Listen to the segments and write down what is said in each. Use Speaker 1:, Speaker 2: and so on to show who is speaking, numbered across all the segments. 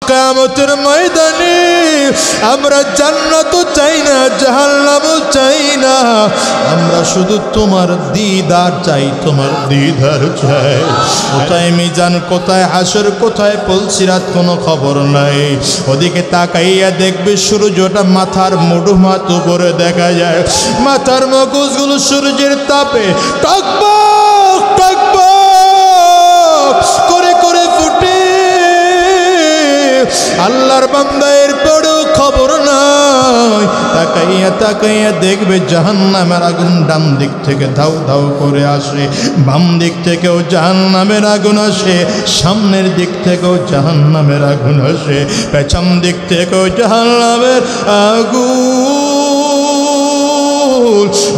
Speaker 1: কিয়ামতের ময়দানে আমরা জান্নাতও চাই না, জাহান্নামও চাই না, আমরা শুধু তোমার দিদার চাই, তোমার দিদার চাই। কোথায় মিজান, কোথায় হাসর, কোথায় পুলসিরাত, কোনো খবর নাই। ওদিকে তাকাইয়া দেখবে সূর্যটা মাথার মুঠোমাত উপরে দেখা যায়, মাথার মগজগুলো সূর্যের তাপে টকবক টকবক করে করে ফুটে। আল্লাহর বান্দা এরপরেও খবর নাই। তাকাইয়া তাকাইয়া দেখবে জাহান্নামের আগুন ডান দিক থেকে ধাউ ধাউ করে আসে, বাম দিক থেকেও জাহান্নামের আগুন আসে, সামনের দিক থেকেও জাহান্নামের আগুন আসে, পেছন দিক থেকেও জাহান্নামের আগুন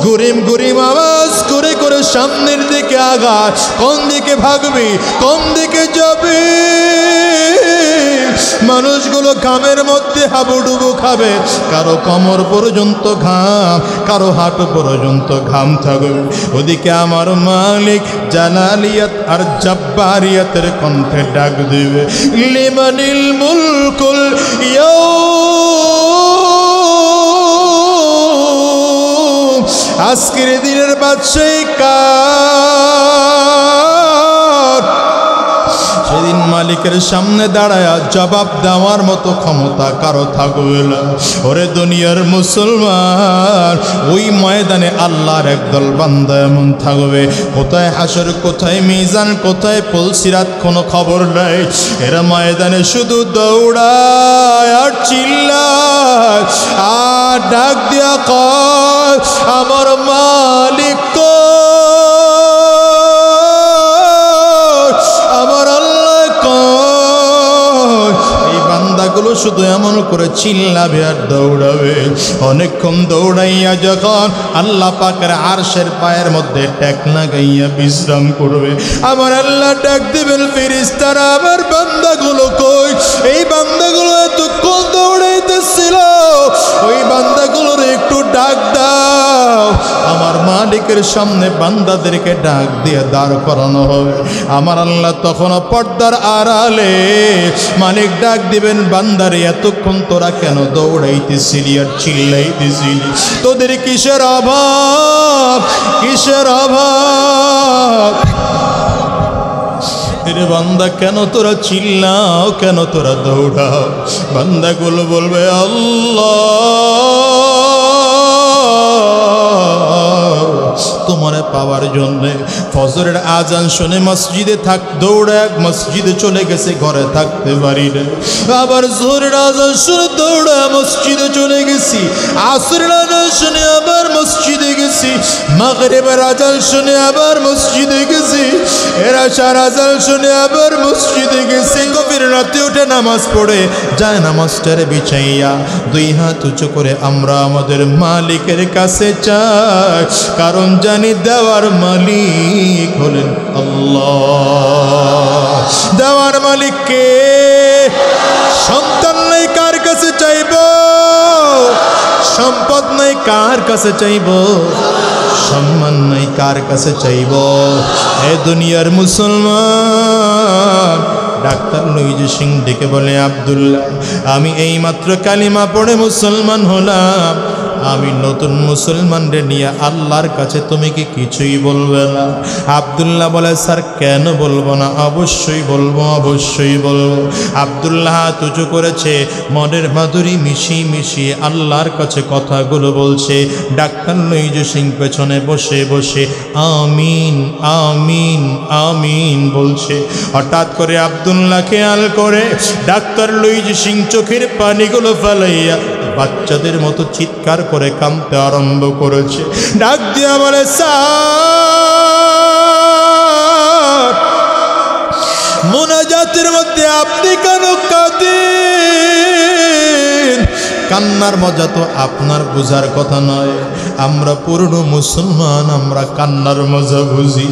Speaker 1: গুরিম গুরিম আওয়াজ করে করে সামনের দিকে আগায়। কোন দিকে ভাগবি, কোন দিকে যাবে? মানুষগুলো ঘামের মধ্যে হাবুডুবু খাবে, কারো কোমর পর্যন্ত ঘাম, কারো হাঁটু পর্যন্ত ঘাম থাকবে। ওদিকে আমার মালিক জালালিয়াত আর জব্বারিয়াতের কণ্ঠে ডাক দিবে, লিমানিল মুলকুল ইয়াউম, আজকের দিনের বাদশাহী কার? সেদিন মালিকের সামনে দাঁড়ায়া জবাব দেওয়ার মতো ক্ষমতা কারো থাকবে না। ওরে দুনিয়ার মুসলমান, ওই ময়দানে আল্লাহর একদল বান্দা এমন থাকবে, কোথায় হাসর, কোথায় মিজান, কোথায় পুলসিরাত, কোনো খবর নাই। এরা ময়দানে শুধু দৌড়ায় আর চিল্লায় আর ডাক দিয়া কয়, আমার মালিক গুলো শুধু এমন করে চিল্লাবে আর দৌড়াবে। অনেকক্ষণ দৌড়াইয়া যখন আল্লাহ পাকের আরশের পায়ের মধ্যে ট্যাক লাগাইয়া বিশ্রাম করবে, আমার আল্লাহ ডাক দিবেন, ফেরেশতারা আমার বান্দাগুলো কই? এই বান্দাগুলো এতক্ষণ দৌড়াইতেছিল, ওই বান্দাগুলোর একটু ডাক দাও। আমার মালিকের সামনে বান্দাদেরকে ডাক দিয়ে দাঁড় করানো হবে। আমার আল্লাহ তখন পর্দার আড়ালে মালিক ডাক দিবেন, বান্দারে এতক্ষণ তোরা কেন দৌড়াইতেছিলি আর চিল্লাইতেছিলি? তোদের কিসের অভাব, কিসের অভাব? রে বান্দা, কেন তোরা চিল্লাও, কেন তোরা দৌড়াও? বান্দাগুলো বলবে, আল্লাহ তোমারে পাওয়ার জন্যে ফজরের আজান শুনে মসজিদে দৌড়ে মসজিদে চলে গেছে, ঘরে থাকতে পারি না। আবার জোহরের আজান শুনে দৌড়া মসজিদে চলে গেছি, আসরের আজান শুনে আবার মসজিদে গেছি, মাগরিবের আজান শুনে আবার মসজিদে গেছি, এশার আজান শুনে আবার মসজিদে গেছি। গভীর রাতে উঠে নামাজ পড়ে যায় নামাজটারে বিছাইয়া দুই হাত উঁচু করে আমরা আমাদের মালিকের কাছে চাই, কারণ জানি দেওয়ার মালিক হলেন আল্লাহ। দেওয়ার মালিক কে? সন্তান নাই কার কাছে চাইব? সম্পদ নাই কার কাছে চাইব? সম্মান নাই কার কাছে চাইব? এ দুনিয়ার মুসলমান, ডাক্তার লুইজ সিং ডেকে বলে, আব্দুল্লাহ, আমি এই মাত্র কালিমা পড়ে মুসলমান হলাম, আমি নতুন মুসলমানদের নিয়ে আল্লাহর কাছে তুমি কি কিছুই বলবে না? আব্দুল্লাহ বলে, স্যার কেন বলবো না, অবশ্যই বলবো, অবশ্যই বলবো। আব্দুল্লাহ হাত উঁচু করেছে, মনের মাধুরী মিশিয়ে মিশিয়ে আল্লাহর কাছে কথাগুলো বলছে। ডাক্তার লুইজ সিং পেছনে বসে বসে আমিন আমিন আমিন বলছে। হঠাৎ করে আব্দুল্লাহ খেয়াল করে ডাক্তার লুইজ সিং চোখের পানিগুলো ফেলাইয়া বাচ্চাদের মতো চিৎকার করে কাঁদতে আরম্ভ করেছে। ডাক দিয়া বলে, স্যার, মোনাজাতের মধ্যে আপনি কেন কাঁদেন? কান্নার মজা তো আপনার বোঝার কথা নয়, আমরা পূর্ণ মুসলমান, আমরা কান্নার মজা বুঝি।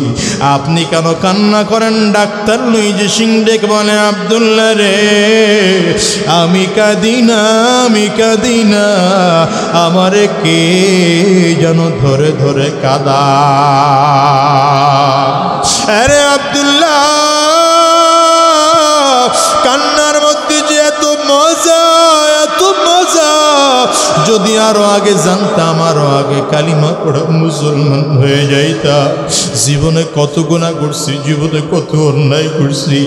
Speaker 1: আপনি কেন কান্না করেন? ডাক্তার লুইজ সিং ডেকে বলে, আব্দুল্লাহ রে, আমি কাঁদি না, আমি কাঁদি না, আমারে কে যেন ধরে ধরে কাঁদা। আরে আব্দুল্লাহ, কান্নার মধ্যে যে এত মজা, এত মজা, যদি আরো আগে জানতাম, আরো আগে কালিমা পড়া মুসলমান হয়ে যাইতাম। জীবনে কত গুনাহ করছি, জীবনে কত অন্যায় করছি,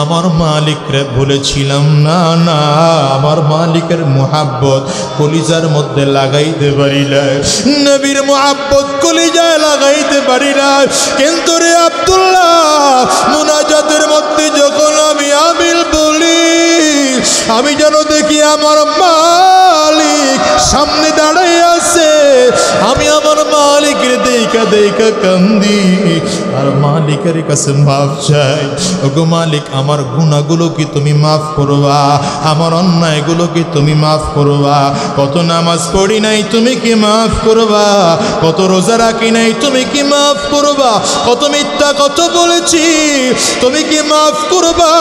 Speaker 1: আমার মালিকরে বলেছিলাম না, না আমার মালিকের মুহাব্বত কলিজার মধ্যে লাগাইতে পারি না, নবীর মুহাব্বত কলিজায় লাগাইতে পারি না। কিন্তু রে আব্দুল্লাহ, মুনাজাতের মধ্যে যখন আমি আমিল বলি, আমি যেন দেখি আমার মালিক সামনে দাঁড়াই আছে, আমি আমার মালিকের দেখা দেখা কান্দি আর মালিকের কাছে মাফ চাই। ওগো মালিক, আমার গুনাহগুলো কি তুমি মাফ করবা? আমার অন্যায়গুলো কি তুমি মাফ করবা? কত নামাজ পড়ি নাই, তুমি কি মাফ করবা? কত রোজা রাখি নাই, তুমি কি মাফ করবা? কত মিথ্যা কত বলেছি, তুমি কি মাফ করবা?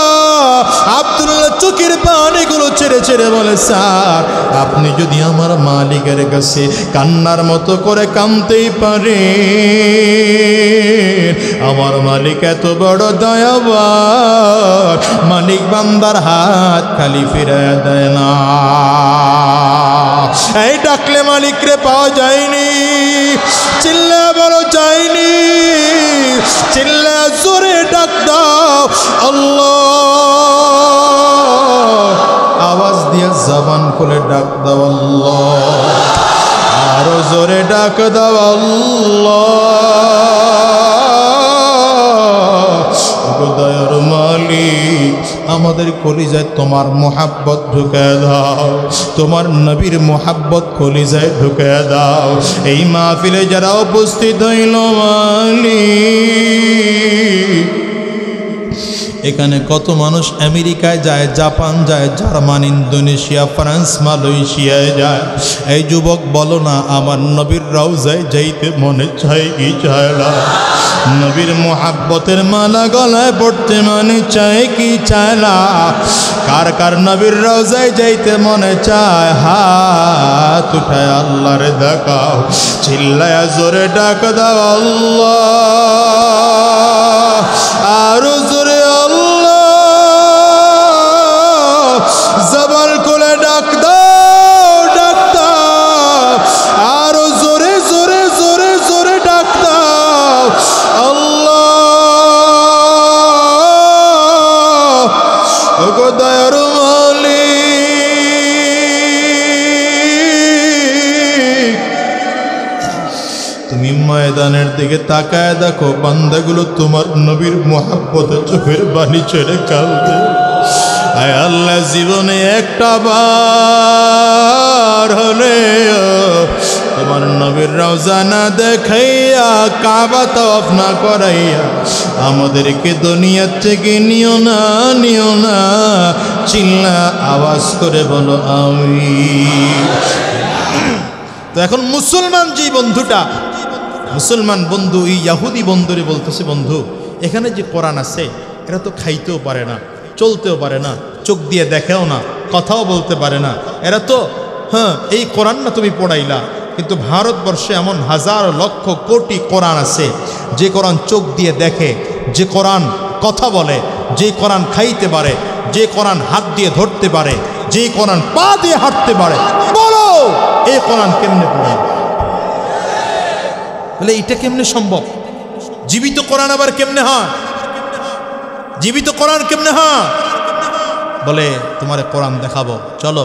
Speaker 1: আব্দুল্লাহ চোখের পানিগুলো ছেড়ে ছেড়ে বলে, স্যার আপনি যদি আমার মালিকের কাছে কান্নার মতো করে কাঁদতেই পারে, আমার মালিক এত বড় দয়াবান, মালিক বান্দার হাত খালি ফিরায় দেয় না। এই ডাকলে মালিকরে পাওয়া যায়নি, চিল্লা বড় যায়নি, চিল্লা জোরে ডাক দাও আল্লাহ, আওয়াজ দিয়ে জবান খুলে ডাক দাও আল্লাহ, আরো জোরে ডাক দাও আল্লাহ। দয়ার মালিক, আমাদের কলিজায় তোমার মোহাব্বত ঢুকে দাও, তোমার নবীর মোহাব্বত কলিজায় ঢুকে দাও। এই মাহফিলে যারা উপস্থিত হইল মালিক, এখানে কত মানুষ আমেরিকায় যায়, জাপান যায়, জার্মান, ইন্দোনেশিয়া, ফ্রান্স, মালয়েশিয়ায় যায়। এই যুবক বলো না, আমার নবীর রওজায় যাইতে মনে চায় কি চায় না? নবীর মোহাব্বতের মালা গলায় পড়তে মনে চায় কি চায় না? কার কার নবীর রওজায় যাইতে মনে চায়? হাত উঠায় আল্লাহরে দেখাও, চিল্লায়া জোরে ডাক দাও আল্লাহ, আরো জোরে আল্লাহ, জবান খুলে ডাক দাও, ডাক দাও, আরো জোরে জোরে জোরে জোরে ডাক দাও আল্লাহ। ওগো দয়ার মালিক, তুমি ময়দানের দিকে তাকায় দেখো, বান্দাগুলো তোমার নবীর মোহাব্বতে চোখের বাণী ছেড়ে কাঁদবে। আয় আল্লাহ, জীবনে একটা বার হলে তোমার নবীর রওজা না দেখাইয়া, কাবা তওয়াফ না করাইয়া আমাদেরকে দুনিয়ার থেকে নিও না, নিও না। চিল্লা আওয়াজ করে বলো আমিন। তো এখন মুসলমান যে বন্ধুটা, মুসলমান বন্ধু এই ইহুদি বন্ধুরে বলতেছে, বন্ধু এখানে যে কোরআন আছে, এরা তো খাইতেও পারে না, চলতেও পারে না, চোখ দিয়ে দেখেও না, কথাও বলতে পারে না, এরা তো এই কোরআন না তুমি পড়াইলা, কিন্তু ভারতবর্ষে এমন হাজার লক্ষ কোটি কোরআন আছে, যে কোরআন চোখ দিয়ে দেখে, যে কোরআন কথা বলে, যে কোরআন খাইতে পারে, যে কোরআন হাত দিয়ে ধরতে পারে, যে কোরআন পা দিয়ে হাঁটতে পারে। বলো এই কোরআন কেমনে পড়ে? বলে এটা কেমনে সম্ভব? জীবিত কোরআন আবার কেমনে হয়? জীবিত কোরআন কেমনে হয়? বলে তোমারে কোরআন দেখাবো, চলো।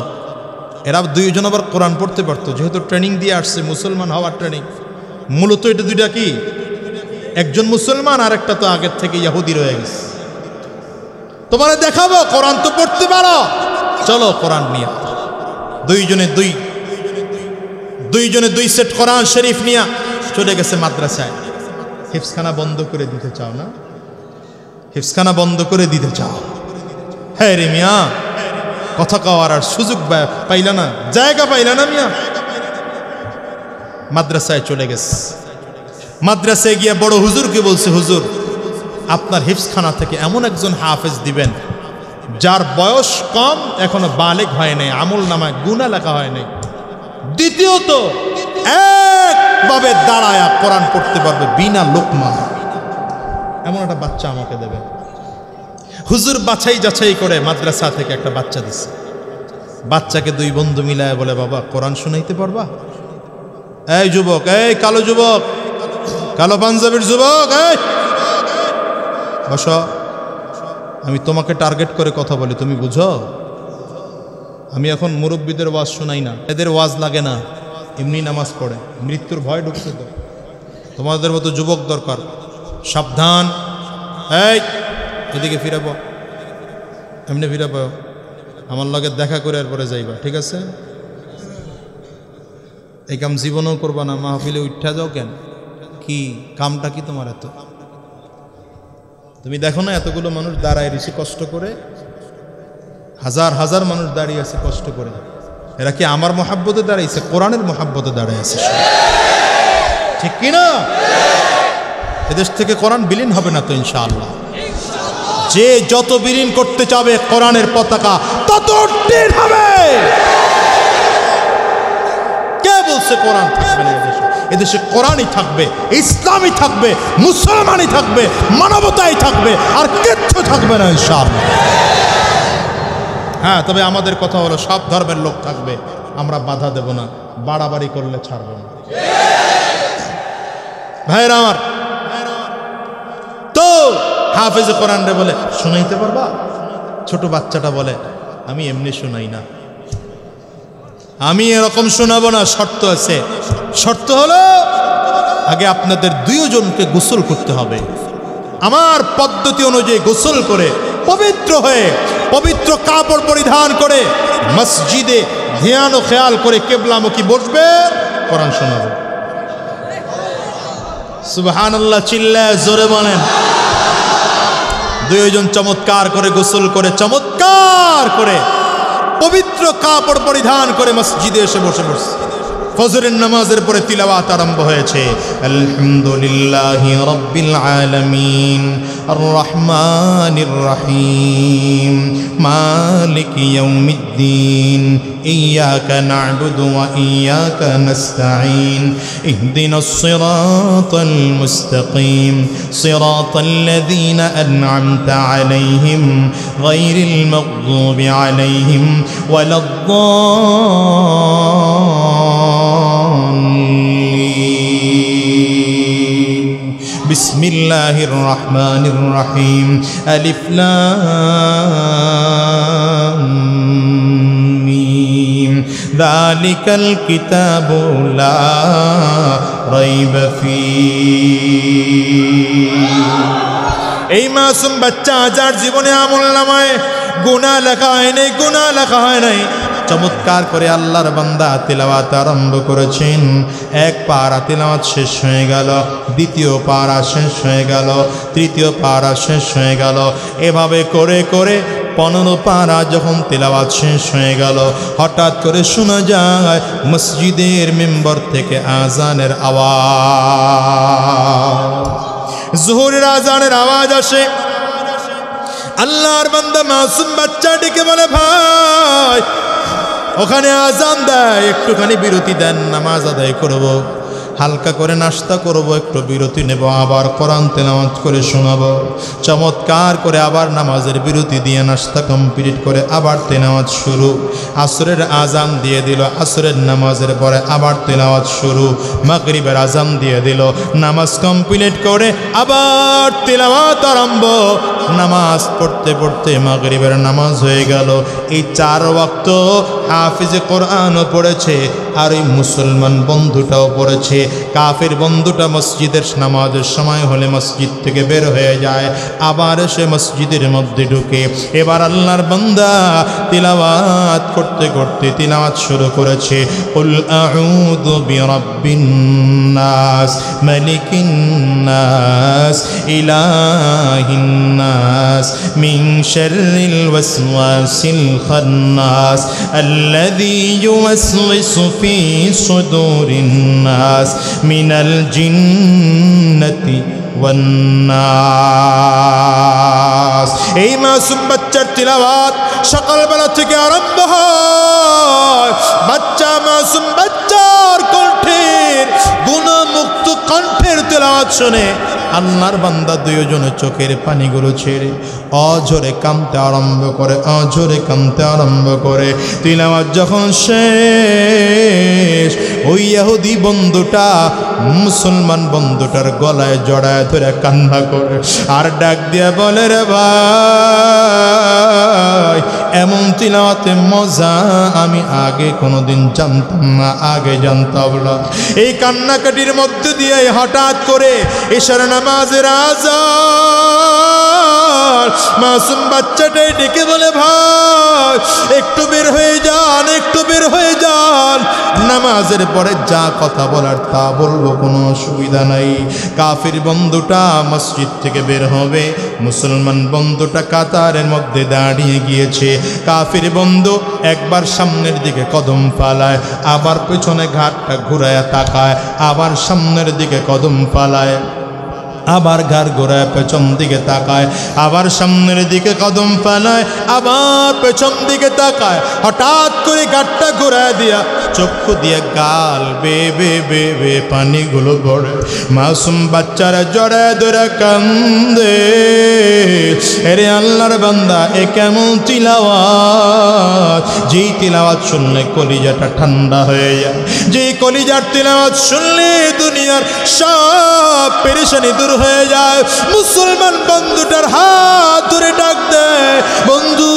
Speaker 1: এরা দুইজন আবার কোরআন পড়তে পারতো, যেহেতু ট্রেনিং দিয়ে আসছে, মুসলমান হওয়ার ট্রেনিং। মূলত এটা দুইটা কি, একজন মুসলমান আর একটা তো আগের থেকে ইহুদি রয়ে গেছে। তোমারে দেখাবো, কোরআন তো পড়তে পারো, চলো কোরআন নিয়ে। দুইজনে দুই সেট কোরআন শরীফ নিয়ে চলে গেছে মাদ্রাসায়। হিফজখানা বন্ধ করে দিতে চাও না? হিফজখানা বন্ধ করে দিতে চাও? হ্যাঁ রে মিয়া, কথা কওয়ার আর সুযোগ পাইলা না, জায়গা পাইলা না মিয়া। মাদ্রাসায় চলে গেছে। মাদ্রাসায় গিয়ে বড় হুজুরকে বলছে, হুজুর আপনার হিফজখানা থেকে এমন একজন হাফেজ দিবেন যার বয়স কম, এখনো বালেগ হয় নাই, আমল নামায় গুনাহ লেখা হয় নাই, দ্বিতীয়ত একভাবে দাঁড়ায়া কোরআন পড়তে পারবে বিনা লোকমা, এমন একটা বাচ্চা আমাকে দেবে। হুজুর বাছাই যাচাই করে মাদ্রাসা থেকে একটা বাচ্চা দিচ্ছে। বাচ্চাকে দুই বন্ধু মিলায় বলে, বাবা কোরআন শুনাইতে পারবা? এই যুবক, এই কালো যুবক, কালো পাঞ্জাবির যুবক, এই বস, আমি তোমাকে টার্গেট করে কথা বলি, তুমি বুঝো? আমি এখন মুরব্বীদের ওয়াজ শোনাই না, এদের ওয়াজ লাগে না, এমনি নামাজ পড়ে, মৃত্যুর ভয় ঢুকছে তো। তোমাদের মতো যুবক দরকার। সাবধান, এই এদিকে ফিরাবো, এমনি ফিরাবো, আমার লগে দেখা করে এরপরে যাইবা, ঠিক আছে? এই কাম জীবনও করবা না, মাহফিলে উঠা যাও কেন? কি কামটা কি তোমার এত? তুমি দেখো না এতগুলো মানুষ দাঁড়ায় রয়েছে কষ্ট করে, হাজার হাজার মানুষ দাঁড়িয়ে আছে কষ্ট করে। এরা কি আমার মহাব্বতে দাঁড়াইছে? কোরআনের মহাব্বতে দাঁড়িয়ে আছে, ঠিক কিনা? এদেশ থেকে কোরআন বিলীন হবে না তো ইনশাআল্লাহ। যে যত বিলীন করতে চাবে কোরআনের পতাকা তত উত্তীর্ণ হবে। কে বলছে কোরআন থাকবে না এদেশে? এদেশে কোরআনই থাকবে, ইসলামই থাকবে, মুসলমানই থাকবে, মানবতাই থাকবে, আর কিচ্ছু থাকবে না ইনশাআল্লাহ। হ্যাঁ, তবে আমাদের কথা হলো সব ধর্মের লোক থাকবে, আমরা বাধা দেব না, বাড়াবাড়ি করলে ছাড়ব না। ভাইরা আমার, তো হাফেজ কোরআন রে বলে শোনাইতে পারবা? ছোট বাচ্চাটা বলে, আমি এমনি শোনাই না, আমি এরকম শোনাবো না, শর্ত আছে। শর্ত হলো আগে আপনাদের দুইজনকে গোসল করতে হবে, আমার পদ্ধতি অনুযায়ী গোসল করে পবিত্র হয়ে পবিত্র কাপড় পরিধান করে মসজিদে ধ্যান ও খেয়াল করে কিবলামুখী বসবে, কোরআন শোনাবে। সুবহানাল্লাহ চিল্লায় জোরে বলেন। দুইজন চমৎকার করে গোসল করে চমৎকার করে পবিত্র কাপড় পরিধান করে মসজিদে এসে বসে বসে ফজরের নামাজের পরে তিলাওয়াত আরম্ভ হয়েছে। আলহামদুলিল্লাহি রাব্বিল আলামিন আর রহমানির রহিম মালিকি ইয়াউমিদ্দিন ইয়্যাকা না'বুদু ওয়া ইয়্যাকা নাস্তাঈন ইহদিনাস সিরাতাল মুস্তাকিম সিরাতাল লাযীনা আন'আমতা আলাইহিম গায়রিল মাগদুবি আলাইহিম ওয়ালাদ-দাল্লিন। বিসমিল্লাহির রহমানির রহিম। আলিফ লাম মিম। যালিকাল কিতাবু লা রাইবা ফীহ। এই মাসুম বাচ্চা যার জীবনে আমলনামায় গুনাহ লেখা হয় নাই, গুনাহ লেখা হয় নাই, চমৎকার করে আল্লাহর বান্দা তিলাওয়াত আরম্ভ করেছেন। এক পারা তিলাওয়াত শেষ হয়ে গেল, দ্বিতীয় পারা শেষ হয়ে গেল, তৃতীয় পারা শেষ হয়ে গেল, এভাবে করে করে 15 পারা যখন তিলাওয়াত শেষ হয়ে গেল, হঠাৎ করে শোনা যায় মসজিদের মেম্বার থেকে আজানের আওয়াজ, জোহরের আজানের আওয়াজ আসে। আল্লাহর বান্দা মাসুম বাচ্চাটিকে বলে, ভাই ওখানে আজান দেয়, একটুখানি বিরতি দেন, নামাজ আদায় করব, হালকা করে নাস্তা করব, একটু বিরতি নেব, আবার কোরআন তেলাওয়াত করে শোনাবো। চমৎকার করে আবার নামাজের বিরতি দিয়ে নাস্তা কমপ্লিট করে আবার তেলাওয়াত শুরু। আসরের আজান দিয়ে দিল, আসরের নামাজের পরে আবার তেলাওয়াত শুরু। মাগরিবের আজান দিয়ে দিল, নামাজ কমপ্লিট করে আবার তেলাওয়াত আরম্ভ। নামাজ পড়তে পড়তে মাগরিবের নামাজ হয়ে গেল। এই 4 ওয়াক্ত হাফিজে কোরআনও পড়েছে, আর ওই মুসলমান বন্ধুটাও পড়েছে। কাফের বন্ধুটা মসজিদের নামাজের সময় হলে মসজিদ থেকে বের হয়ে যায়, আবার এসে মসজিদের মধ্যে ঢুকে। এবার আল্লাহর বান্দা তিলাওয়াত করতে করতে তিলাওয়াত শুরু করেছে। কুল আউযু বিরাব্বিন নাস মালিকিন নাস ইলাহিন নাস মিন শাররিল ওয়াসওয়াসিল খান্নাস আল্লাযী ইউওয়াসওয়িসু ফি সুদুরিন নাস মিনাল জিন্নাতি ওয়ান নাস। এই মাসুম বাচ্চার তিলাওয়াত সকালবেলা থেকে আরম্ভ হয়। বাচ্চা মাসুম বাচ্চার কণ্ঠের গুণামুক্ত কণ্ঠের তেলাওয়াত শুনে আল্লাহর বান্দা দুইজনে চোখের পানিগুলো ছেড়ে অঝরে কাঁদতে আরম্ভ করে, অঝরে কাঁদতে আরম্ভ করে। তিলাওয়াত যখন শেষ, ওই ইহুদি বন্ধুটা মুসলমান বন্ধুটার গলায় জড়ায় ধরে কান্না করে আর ডাক দিয়া বলে, রে ভাই, এমন তিলাওয়াতে মজা আমি আগে কোনোদিন জানতাম না, আগে জানতাম না। এই কান্নাকাটির মধ্যে দিয়ে হঠাৎ করে এশার নামাজের আযান, মাসুম বাচ্চাটাই ডেকে বলে, ভাই একটু বের হয়ে যান, একটু বের হয়ে যান, নামাজের পরে যা কথা বলার তা বলবো, কোনো অসুবিধা নাই। কাফির বন্ধুটা মসজিদ থেকে বের হবে, মুসলমান বন্ধুটা কাতারের মধ্যে দাঁড়িয়ে গিয়েছে। কাফির বন্ধু একবার সামনের দিকে কদম ফালায়, আবার পেছনে ঘাটটা ঘুরায় তাকায়, আবার সামনের দিকে কদম ফালায়, আবার ঘাড় ঘোরায় পেছন দিকে তাকায়, আবার সামনের দিকে কদম ফেলায়, আবার পেছন দিকে তাকায়। হঠাৎ করে ঘাটটা ঘোরায় দিয়া চক্ষু দিয়ে গাল বেয়ে বেয়ে বেয়ে বেয়ে পানিগুলো পড়ে। মাসুম বাচ্চারা জড়ায় ধরে কান্দে, এরে আল্লাহর বান্দা, এ কেমন তিলাওয়াত! যেই তিলাওয়াত শুনলে কলিজাটা ঠান্ডা হয়ে যায়, যেই কলিজার তিলাওয়াত শুনলে দুনিয়ার সব পেরেশানি দূর হয়ে যায়। মুসলমান বন্ধুটার হাত ধরে ডাক দেয়, বন্ধু,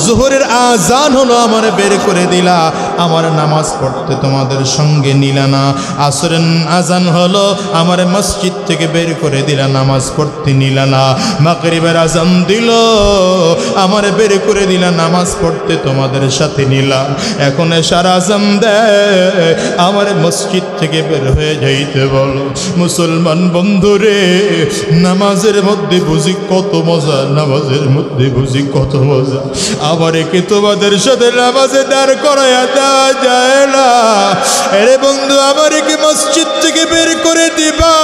Speaker 1: জোহরের আজান হলো, আমার বের করে দিলা, আমার নামাজ পড়তে তোমাদের সঙ্গে নিলা না। আসরের আজান হলো, আমার মসজিদ থেকে বের করে দিলা, নামাজ পড়তে নিলা না। মাগরিবের আজান দিল, আমার বের করে দিলা, নামাজ পড়তে তোমাদের সাথে নিলা। এখন এশার আজান দেয়, আমার মসজিদ থেকে বের হয়ে যাইতে বলো। মুসলমান বন্ধুরে, নামাজের মধ্যে বুঝি কত মজা, নামাজের মধ্যে বুঝি কত মজা। আবার একে তোমাদের সাথে নামাজে দাঁড় করাইয়া দেওয়া যায় না। আরে বন্ধু, আমার একে মসজিদ থেকে বের করে দিবা,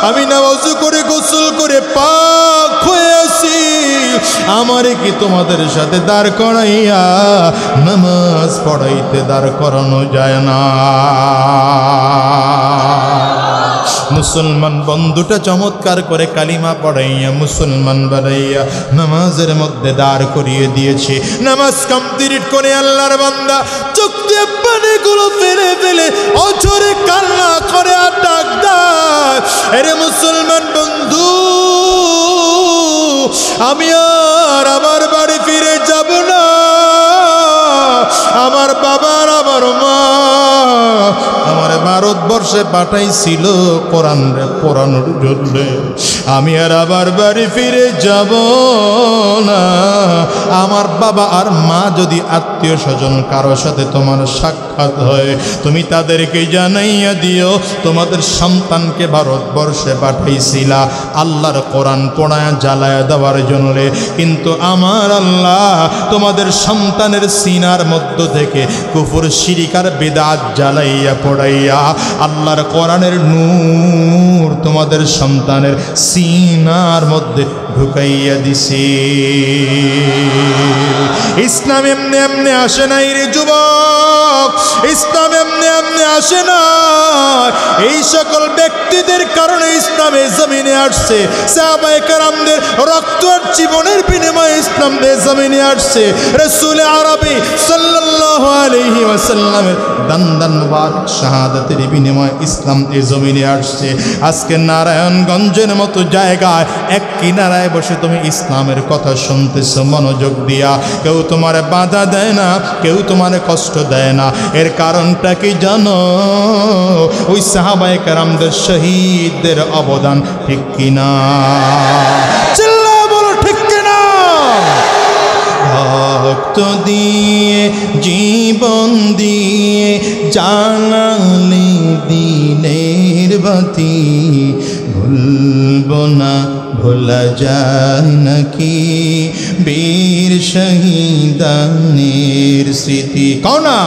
Speaker 1: আমি নামাজ করে গোসল করে পাক হয়ে আসি, আমার কি তোমাদের সাথে দাঁড় করাইয়া নামাজ পড়াইতে দাঁড় করানো যায় না? মুসলমান বন্ধুটা চমৎকার করে কালিমা পড়াইয়া, মুসলমান বানাইয়া নামাজের মধ্যে দাঁড় করিয়ে দিয়েছে। নামাজ কমপ্লিট করে আল্লাহর বান্দা চোখ দিয়ে পানিগুলো ফেলে ফেলে অঝরে কান্না করে আর ডাক দেয়, আরে মুসলমান বন্ধু, আমি আর আমার বাড়ি ফিরে যাব না। আমার বাবার, আমার মা আমার ভারতবর্ষে পাঠাইছিল কোরআন পড়ানোর জন্য, আমি আর আবার বাড়ি ফিরে যাব না। আমার বাবা আর মা যদি আত্মীয় স্বজন কারোর সাথে তোমার সাক্ষাৎ হয়, তুমি তাদেরকে জানাইয়া দিও তোমাদের সন্তানকে ভারতবর্ষে পাঠাইছিলা আল্লাহর কোরআন পড়ায় জ্বালায় দেওয়ার জন্য, কিন্তু আমার আল্লাহ তোমাদের সন্তানের সিনার মধ্য থেকে কুফর শিরিক আর বিদআত জ্বালাইয়া পড়াইয়া আল্লাহর কোরআনের নূর তোমাদের সন্তানের সিনার মধ্যে ঢুকাইয়া দিছে। ইসলাম এমনি এমনি আসে নাই রে যুবক, ইসলাম এমনি এমনি আসে না। এই সকল ব্যক্তিদের কারণে ইসলামের জমিনে আসছে, সাহাবায়ে কেরামদের রক্ত আর জীবনের বিনিময়ে ইসলামের জমিনে আসছে। রাসূল আরবি সাল্লাল্লাহু আলাইহি ওয়াসাল্লামের দান মুবারক শাহাদাতের বিনিময়ে ইসলাম এই জমিনে আসছে। আজকে নারায়ণগঞ্জের মতো জায়গায় এক কিনারায় বসে তুমি ইসলামের কথা শুনতেছ মনোযোগ দিয়া, কেউ তোমার বাধা দেয় না, কেউ তোমার কষ্ট দেয় না। এর কারণটা কি জানো? ওই সাহাবায়ে কেরামদের শহীদদের অবদান, ঠিক কিনা? চিল্লায় বলো ঠিক কিনা? রক্ত দিয়ে জীবন দিয়ে জ্বালালে দিনের বাতি, ভুলবো না ভোলা যায় নাকি বীর শহীদানের স্মৃতি। কওনা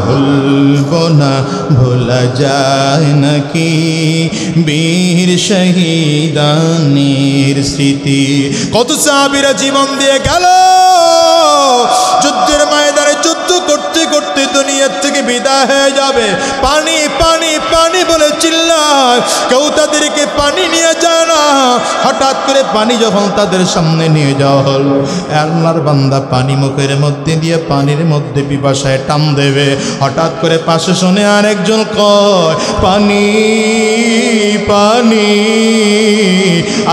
Speaker 1: ভুলবো না ভোলা যায় নাকি বীর শহীদানের স্মৃতি। কত সাহাবীরা জীবন দিয়ে গেল, যুদ্ধের ময়দানে যুদ্ধ করতে করতে দুনিয়ার থেকে বিদায় হয়ে যাবে। পানি পানি পানি বলে চিল্লায়, কেউ তাদেরকে পানি নিয়ে যায় না। হঠাৎ করে পানি যখন তাদের সামনে নিয়ে যাওয়া হলো, আল্লাহর বান্দা পানি মুখের মধ্যে দিয়ে পানির মধ্যে পিপাসায় টান দেবে, হঠাৎ করে পাশে শুনে আরেকজন কয় পানি পানি।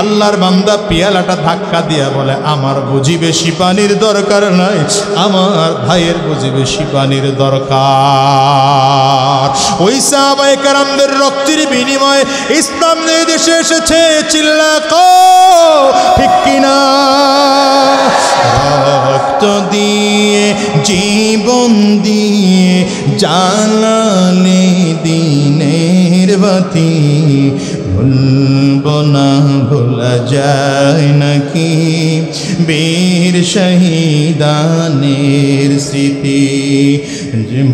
Speaker 1: আল্লাহর বান্দা পিয়ালাটা ধাক্কা দিয়া বলে আমার বুঝি বেশি পানির দরকার নাই, আমার ভাইয়ের বুঝি বেশি পানির দরকার। ওই সাহাবায়ে কেরামদের রক্তের বিনিময়ে ইসলাম এই দেশে এসেছে, চিল্লা কও ঠিক কিনা? রক্ত দিয়ে জীবন দিয়ে জ্বালালে দিনের বাতি, ভুলব না ভোলা যায় নাকি বীর শহীদানের স্মৃতি,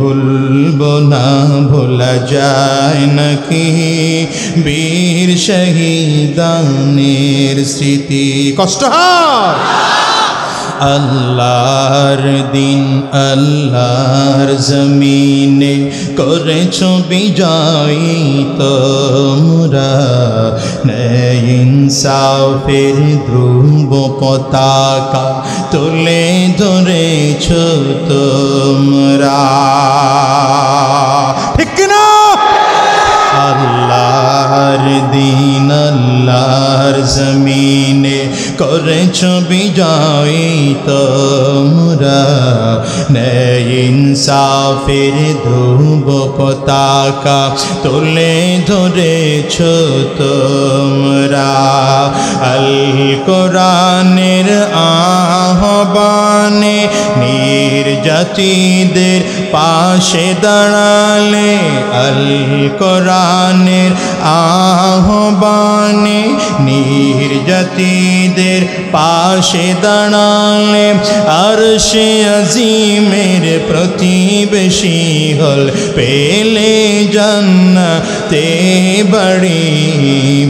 Speaker 1: ভুলব না ভোলা যায় নাকি বীর শহীদানের স্মৃতি। কষ্ট হয়। আল্লাহর দিন আল্লাহর জমিনে করেছ বিজয়ী তোমরা, ন্যায় ইনসাফের ধ্রুব পতাকা তুলে ধরেছ তোমরা, ঠিক না? আল্লাহর দিন আল্লাহর জমিনে করেছ বিজয়ী তোমরা, ন্যায় ইনসাফের ধ্রুব পতাকা তুলে ধরেছ তোমরা। আল কোরআনের আহ্বানে নির্যাতিতদের পাশে দাঁড়ালে, আল কোরআনের আহ্বানে নির্যাতিতদের পাশে দাঁড়ালে, আরশে আজিমের প্রতিবেশী হল পেলে জান্নাতে বাড়ি,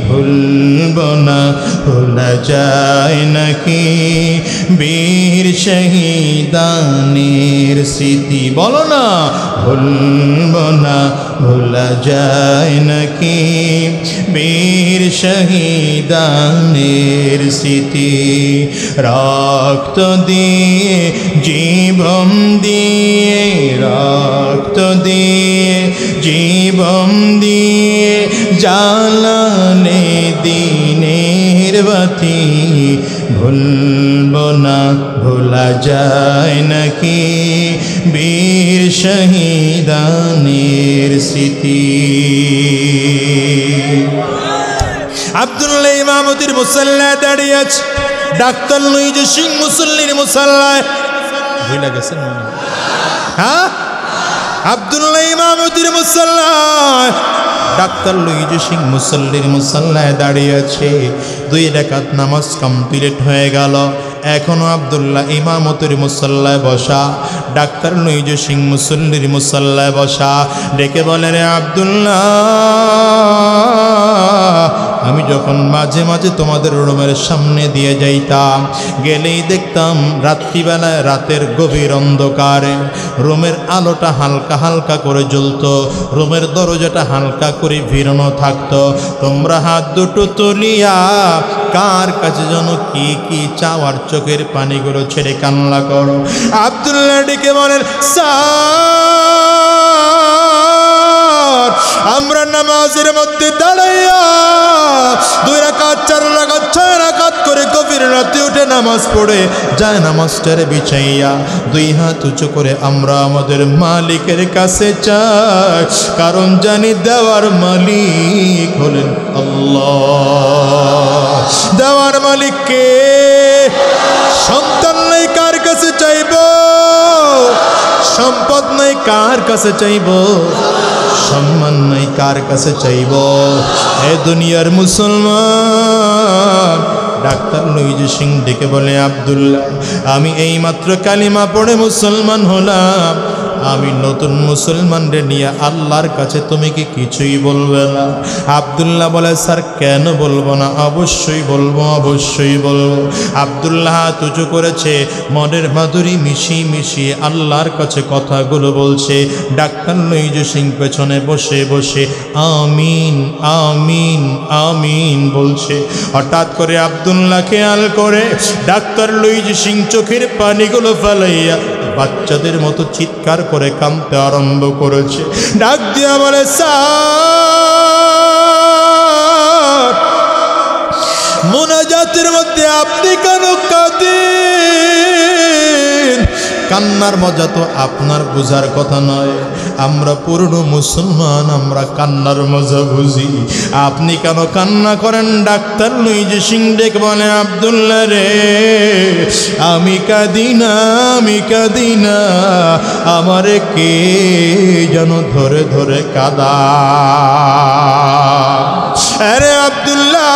Speaker 1: ভুলব না ভোলা যায় নাকি বীর শহীদানের স্মৃতি। বলো না ভুলব না ভোলা যায় নাকি বীর শহীদানের স্মৃতি। রক্ত দিয়ে জীবন দিয়ে, রক্ত দিয়ে জীবন দিয়ে জ্বালালে দিনের বাতি, ভুলব না ভোলা যায় নাকি বীর শহীদানের স্মৃতি। আব্দুল্লাহ ইমামতির মুসাল্লায় দাঁড়িয়ে আছে, ডাক্তার লুইজ সিং মুসল্লির মুসাল্লায় ভুলে গেছেন মনে? হ্যাঁ, আব্দুল্লাহ ইমামতির মুসাল্লায় ডাক্তার লুইজ সিং মুসল্লির মুসাল্লায় দাঁড়িয়ে আছে। 2 রাকাত নামাজ কমপ্লিট হয়ে গেল, এখনো আব্দুল্লাহ ইমামতির মুসাল্লায় বসা, ডাক্তার লুইজ সিং মুসল্লির মুসাল্লায় বসা। ডেকে বলে রে আব্দুল্লাহ, আমি যখন মাঝে মাঝে তোমাদের রুমের সামনে দিয়ে যাইতাম, গেলেই দেখতাম রাত্রিবেলায় রাতের গভীর অন্ধকারে রুমের আলোটা হালকা হালকা করে জ্বলত, রুমের দরজাটা হালকা করে ভিড়ানো থাকতো। তোমরা হাত দুটো তুলিয়া কার কাছে যেন কি কি চাওয়ার চোখের পানিগুলো ছেড়ে কান্না করো। আব্দুল্লাহ ডেকে বলেন, আমরা নামাজের মধ্যে দাঁড়াইয়া 2 রাকাত 4 রাকাত 6 রাকাত করে গভীর রাতে উঠে নামাজ পড়ে যায় নামাজটারে বিছাইয়া 2 হাত উঁচু করে আমরা আমাদের মালিকের কাছে চাই, কারণ জানি দেওয়ার মালিক হলেন আল্লাহ। দেওয়ার মালিক কে? সন্তান নাই কার কাছে চাইব? সম্পদ নাই কার কাছে চাইব? সম্মান নাই কার কাছে চাইব? এ দুনিয়ার মুসলমান। ডাক্তার লুইজ সিং ডেকে বলে, আব্দুল্লাহ, আমি এই মাত্র কালিমা পড়ে মুসলমান হলাম, আমি নতুন মুসলমানরে নিয়ে আল্লাহর কাছে তুমি কি কিছুই বলবে না? আব্দুল্লাহ বলে, স্যার কেন বলবো না, অবশ্যই বলবো, অবশ্যই বলবো। আব্দুল্লাহ হাত উঁচু করেছে, মনের মাধুরী মিশিয়ে মিশিয়ে আল্লাহর কাছে কথাগুলো বলছে। ডাক্তার লুইজ সিং পেছনে বসে বসে আমিন আমিন আমিন বলছে। হঠাৎ করে আব্দুল্লাহ খেয়াল করে ডাক্তার লুইজ সিং চোখের পানিগুলো ফেলাইয়া বাচ্চাদের মতো চিৎকার করে কাঁদতে আরম্ভ করেছে। ডাক দিয়া বলে, স্যার মুনাজাতের মধ্যে আপনি কেন কাঁদেন? কান্নার মজা তো আপনার বোঝার কথা নয়। আমরা পুরনো মুসলমান, আমরা কান্নার মজা বুঝি। আপনি কেন কান্না করেন? ডাক্তার লুইজ সিং ডেকে বলে, আব্দুল্লাহ রে, আমি কাঁদি না, আমি কাঁদি না, আমারে কে যেন ধরে ধরে কাঁদা। আরে আব্দুল্লাহ,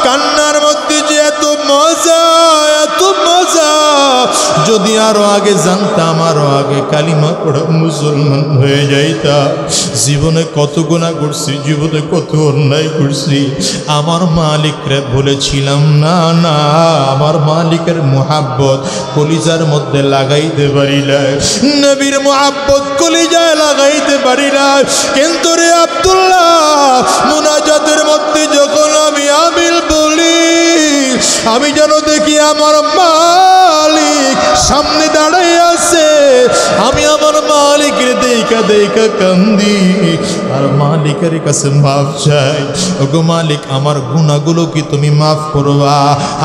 Speaker 1: কান্নার মধ্যে যে এত মজা, এত মজা, যদি আরো আগে জানতাম, আরো আগে কালিমা পড়া মুসলমান হয়ে যাইতাম। জীবনে কত গুনাহ করছি, জীবনে কত অন্যায় করছি, আমার মালিকরে বলেছিলাম না, না, আমার মালিকের মুহাব্বত কলিজার মধ্যে লাগাইতে পারি না, নবীর মুহাব্বত কলিজায় লাগাইতে পারি না। কিন্তু রে আব্দুল্লাহ, মুনাজাতের মধ্যে যখন আমি আমিন বলি, আমি যেন দেখি আমার মালিক সামনে দাঁড়াই আছে, আমি আমার মালিকের দেখা দেখা কান্দি আর মালিকের কাছে মাফ চাই। ওগো মালিক, আমার গুনাহগুলো কি তুমি মাফ করবা?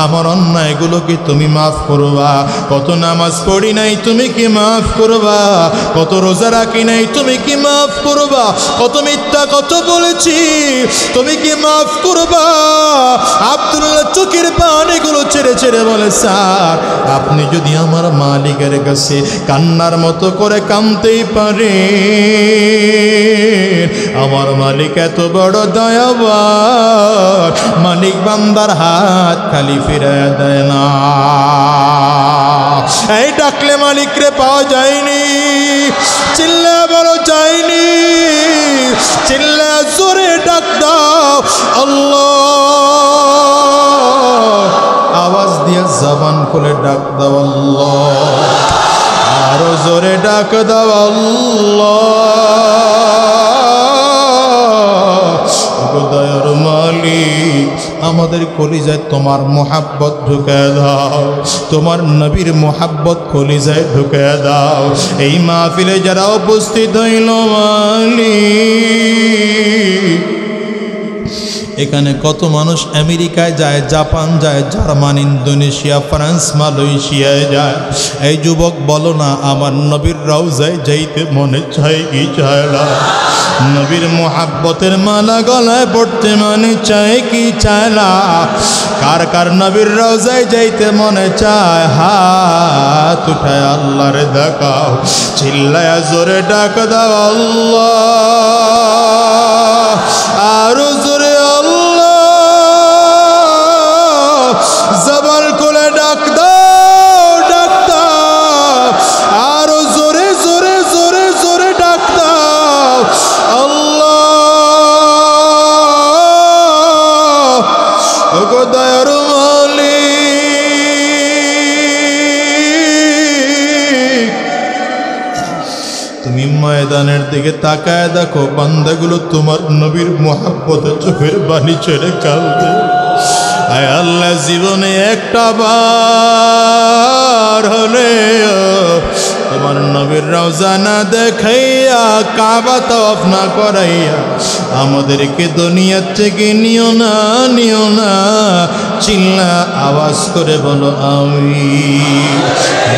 Speaker 1: আমার অন্যায়গুলো কি তুমি মাফ করবা? কত নামাজ পড়ি নাই, তুমি কি মাফ করবা? কত রোজা রাখি নাই, তুমি কি মাফ করবা? কত মিথ্যা কত বলেছি, তুমি কি মাফ করবা? আব্দুল্লাহ চোখের পানিগুলো ছেড়ে ছেড়ে বলে, স্যার আপনি যদি আমার মালিকের কাছে কান্নার মতো করে কাঁদতেই পারে, আমার মালিক এত বড় দয়াবান, মালিক বান্দার হাত খালি ফিরায় দেয় না। এই ডাকলে মালিকরে পাওয়া যায়নি, চিল্লা বড় যায়নি, চিল্লা জোরে ডাক দাও আল্লাহ, আওয়াজ দিয়ে জবান খুলে ডাক দাও আল্লাহ, আরো জোরে ডাক দাও আল্লাহ। দয়ার মালিক, আমাদের কলিজায় তোমার মোহাব্বত ঢুকে দাও, তোমার নবীর মোহাব্বত কলিজায় ঢুকে দাও। এই মাহফিলে যারা উপস্থিত হইল মালিক, এখানে কত মানুষ আমেরিকায় যায়, জাপান যায়, জার্মান, ইন্দোনেশিয়া, ফ্রান্স, মালয়েশিয়ায় যায়। এই যুবক বলো না, আমার নবীর রওজায় যাইতে মনে চায় কি চায় না? নবীর মোহাব্বতের মালা গলায় পড়তে মনে চায় কি চায় না? কার কার নবীর রওজায় যাইতে মনে চায়? হাত উঠায় আল্লাহরে দেখাও, চিল্লায় জোরে ডাক দাও আল্লাহ, আরো জোরে জবান খুলে ডাক দাও, ডাক দাও, আরো জোরে জোরে জোরে জোরে ডাক দাও আল্লাহ। ওগো দয়ার মালিক, তুমি ময়দানের দিকে তাকায় দেখো, বান্দাগুলো তোমার নবীর মুহাব্বতে চোখের পানি ছেড়ে কাঁদে। আয় আল্লাহ, জীবনে একটা বার হলে তোমার নবীর রওজা না দেখাইয়া, কাবা তওয়াফ না করাইয়া আমাদেরকে দুনিয়ার থেকে নিও না, নিও না। চিল্লা আওয়াজ করে বলো আমিন।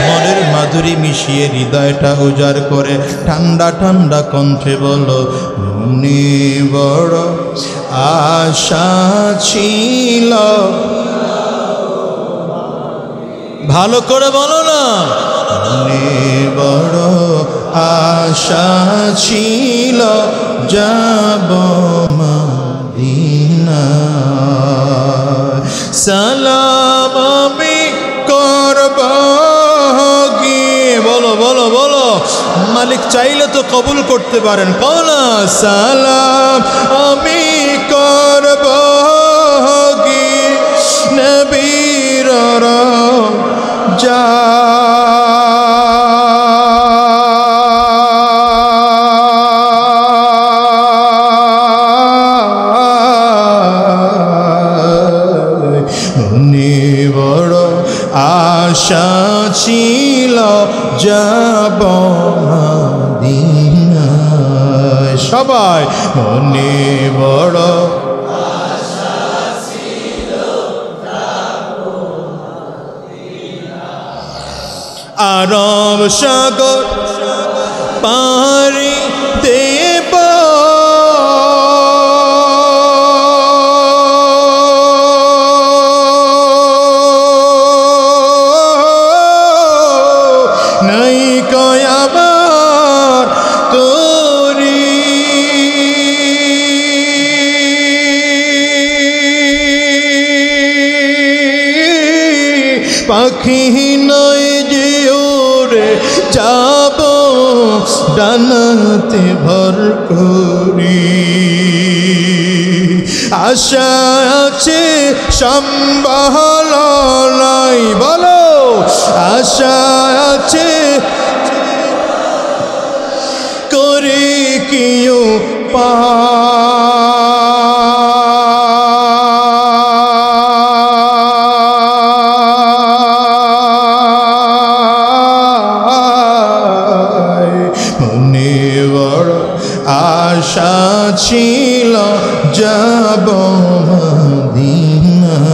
Speaker 1: মনের মাধুরী মিশিয়ে হৃদয়টা উজাড় করে ঠান্ডা ঠান্ডা কণ্ঠে বলো, মনে বড় আশা ছিল। ভালো করে বলো না, মনে বড় আশা ছিল যাব মদিনা, সালাম আমি করব গিয়ে। বলো মালিক চাইলে তো কবুল করতে পারেন। কওনা সালাম আমি করব কি নবীর যা আশা ছিল যাব মদিনায়। সবাই মনে বড় আশা ছিল যাব মদিনায়। আরব সাগর পারি দেব পাখি নয় যে ওরে যাব ডানাতে ভর করি। আশা আছে সম্বল নাই, বলো আশা আছে করে কিও পা আশা ছিল যাব মদিনায়।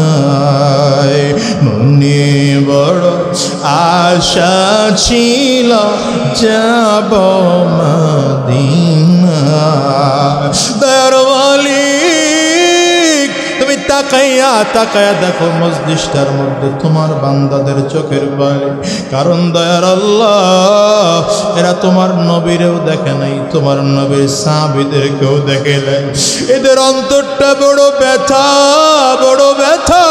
Speaker 1: মনে বড় আশা ছিল যাব মদিনায়। দয়ার মালিক তুমি তাকাইয়া তাকাইয়া দেখো মজলিসটার মধ্যে তোমার বান্দাদের চোখের পানি। কারণ দয়ার আল্লাহ এরা তোমার নবীরেও দেখে নাই, তোমার নবীর সাহাবীদেরকেও দেখে নাই। এদের অন্তরটা বড় ব্যথা, বড় ব্যথা।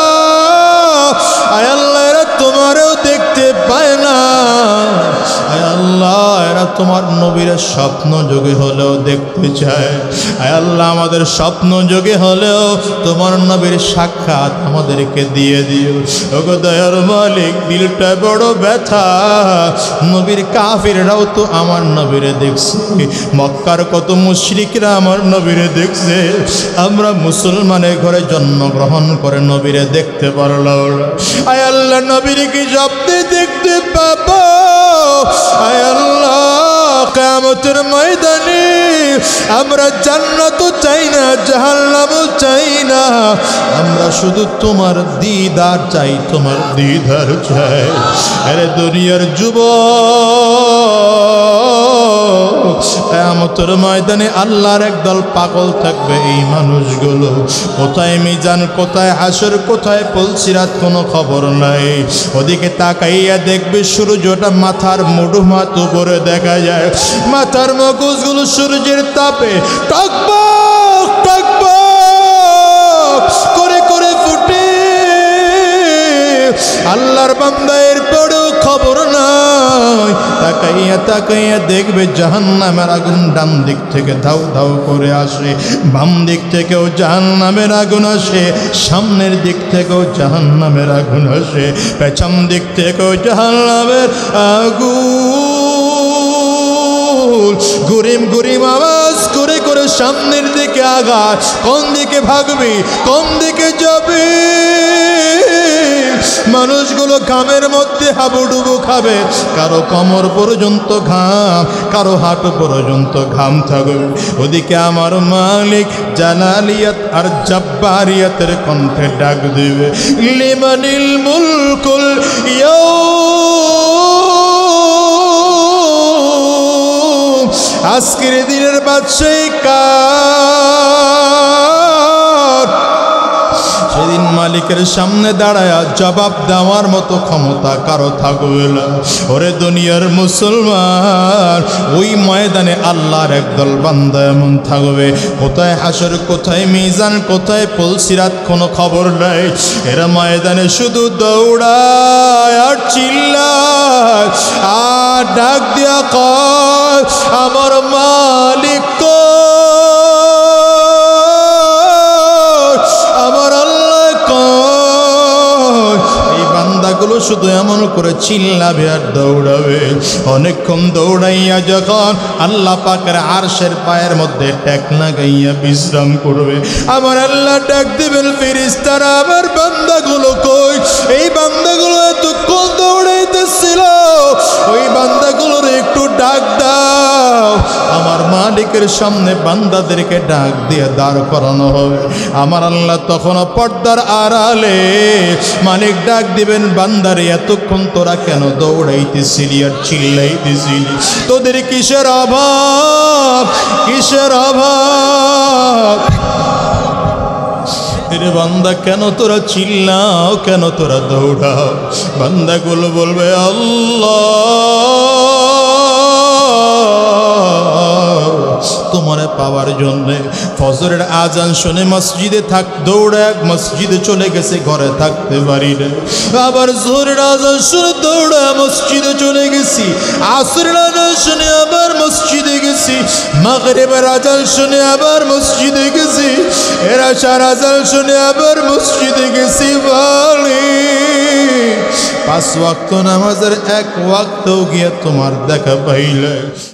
Speaker 1: আয় আল্লাহ এরা তোমারও দেখতে পায় না। আয় আল্লাহ এরা তোমার নবীর স্বপ্ন যোগে হলেও দেখতে চায়। আয় আল্লাহ আমাদের স্বপ্ন যোগে হলেও তোমার নবীর সাক্ষাৎ আমাদেরকে দিয়ে দিও। ওগো দয়ার মালিক দিলটা বড় ব্যথা। নবীর কাফিররাও তো আমার নবীরে দেখছে, মক্কার কত মুশরিকরা আমার নবীরে দেখছে। আমরা মুসলমানের ঘরে জন্মগ্রহণ করে নবীরে দেখতে পারলাম না। আয় আল্লাহ নবীরে কি স্বপ্নে দেখতে পাবো? আয় আল্লাহ কিয়ামতের ময়দানে আমরা জান্নাতও চাই না, জাহান্নামও চাই না, আমরা শুধু তোমার দিদার চাই, তোমার দিদার চাই। আরে দুনিয়ার যুবক কিয়ামতের ময়দানে আল্লাহর একদল পাগল থাকবে। এই মানুষগুলো কোথায় মিজান, কোথায় হাসর, কোথায় পুলসিরাত কোনো খবর নাই। ওদিকে তাকাইয়া দেখবে সূর্যটা মাথার মুঠোমাত উপরে দেখা যায়। মাথার মগজগুলো সূর্যের তাপে টকবক টকবক করে করে ফুটে। আল্লাহর বান্দা এর পরেও খবর নাই। তাকাইয়া তাকাইয়া দেখবে জাহান্নামের আগুন ডান দিক থেকে ধাউ ধাউ করে আসে, বাম দিক থেকেও জাহান্নামের আগুন আসে, সামনের দিক থেকেও জাহান্নামের আগুন আসে, পেছন দিক থেকেও জাহান্নামের আগুন। গুরিম গুরিম আওয়াজ করে করে সামনের দিকে আগায়। কোন দিকে ভাগবি, কোন দিকে যাবে? মানুষগুলো ঘামের মধ্যে হাবুডুবু খাবে। কারো কোমর পর্যন্ত ঘাম, কারো হাঁটু পর্যন্ত ঘাম থাকবে। ওদিকে আমার মালিক জালালিয়াত আর জব্বারিয়াতের কণ্ঠে ডাক দিবে, লিমানিল মুলকুল ইয়াউম, আজকের দিনের বাদশাহী কার? সেদিন মালিকের সামনে দাঁড়ায়া জবাব দেওয়ার মতো ক্ষমতা কারো থাকবে না। ওরে দুনিয়ার মুসলমান, ওই ময়দানে আল্লাহর একদল বান্দা এমন থাকবে, কোথায় হাসর, কোথায় মিজান, কোথায় পুলসিরাত কোনো খবর নাই। এরা ময়দানে শুধু দৌড়ায় আর চিল্লায় আর ডাক দিয়া কয়, আমার মালিক আমার আল্লাহ এই বান্দাগুলো শুধু এমন করে চিল্লাবে আর দৌড়াবে। অনেকক্ষণ দৌড়াইয়া যখন আল্লাহ পাকের আরশের পায়ের মধ্যে ট্যাক লাগাইয়া বিশ্রাম করবে, আমার আল্লাহ ডাক দিবেন, ফেরেশতারা আমার বান্দাগুলো কই? এই বান্দাগুলো এতক্ষণ দৌড়াইতেছিল, ওই বান্দাগুলোর একটু ডাক দাও। আমার মালিকের সামনে বান্দাদেরকে ডাক দিয়ে দাঁড় করানো হবে। আমার আল্লাহ তখন পর্দার আড়ালে মালিক ডাক দিবেন, বান্দারে এতক্ষণ তোরা কেন দৌড়াইতেছিলি আর চিল্লাইতেছিলি? তোদের কিসের অভাব, কিসের অভাব? রে বান্দা কেন তোরা চিল্লাও, কেন তোরা দৌড়াও? বান্দাগুলো বলবে, আল্লাহ তোমারে পাওয়ার জন্যে ফজরের আজান শুনে মসজিদে দৌড়ে মসজিদে চলে গেছে, ঘরে থাকতে পারি না। আবার জোহরের আজান শুনে দৌড়া মসজিদে চলে গেছি, আসরের আজান শুনে আবার মসজিদে গেছি, মাগরিবের আজান শুনে আবার মসজিদে গেছি, এশার আজান শুনে আবার মসজিদে গেছি। বলি 5 ওয়াক্ত নামাজের 1 ওয়াক্তও গিয়া তোমার দেখা পাইলে